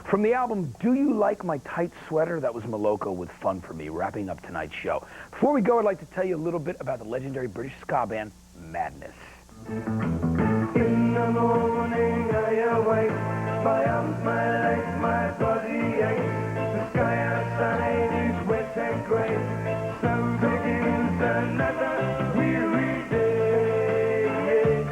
From the album Do You Like My Tight Sweater, that was Moloko with Fun For Me, wrapping up tonight's show. Before we go, I'd like to tell you a little bit about the legendary British ska band, Madness. In the morning I awake, my arms, my legs, my body aches. The sky outside is wet and grey, so begins another weary day.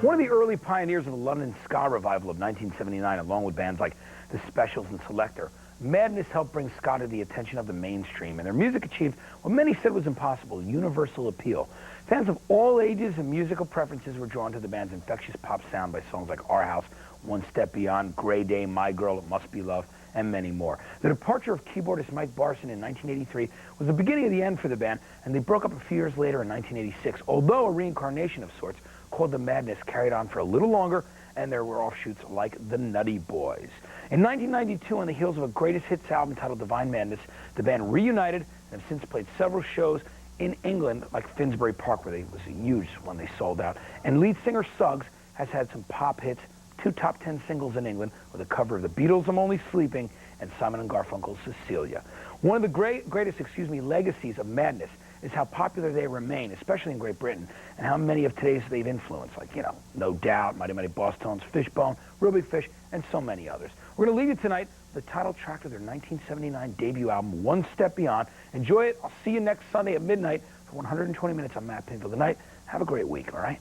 One of the early pioneers of the London ska revival of 1979, along with bands like The Specials and Selector, Madness helped bring ska to the attention of the mainstream, and their music achieved what many said was impossible: universal appeal. Fans of all ages and musical preferences were drawn to the band's infectious pop sound by songs like Our House, One Step Beyond, Grey Day, My Girl, It Must Be Love, and many more. The departure of keyboardist Mike Barson in 1983 was the beginning of the end for the band, and they broke up a few years later in 1986, although a reincarnation of sorts called the Madness carried on for a little longer, and there were offshoots like the Nutty Boys. In 1992, on the heels of a greatest hits album titled Divine Madness, the band reunited and have since played several shows in England, like Finsbury Park, where it was a huge one they sold out. And lead singer Suggs has had some pop hits, 2 top 10 singles in England, with a cover of the Beatles' I'm Only Sleeping and Simon & Garfunkel's Cecilia. One of the greatest legacies of Madness is how popular they remain, especially in Great Britain, and how many of today's they've influenced, like, you know, No Doubt, Mighty Mighty Boss Tones, Fishbone, Real Big Fish, and so many others. We're going to leave you tonight with the title track of their 1979 debut album, One Step Beyond. Enjoy it. I'll see you next Sunday at midnight for 120 minutes on Matt Pinfield Tonight. Have a great week, all right?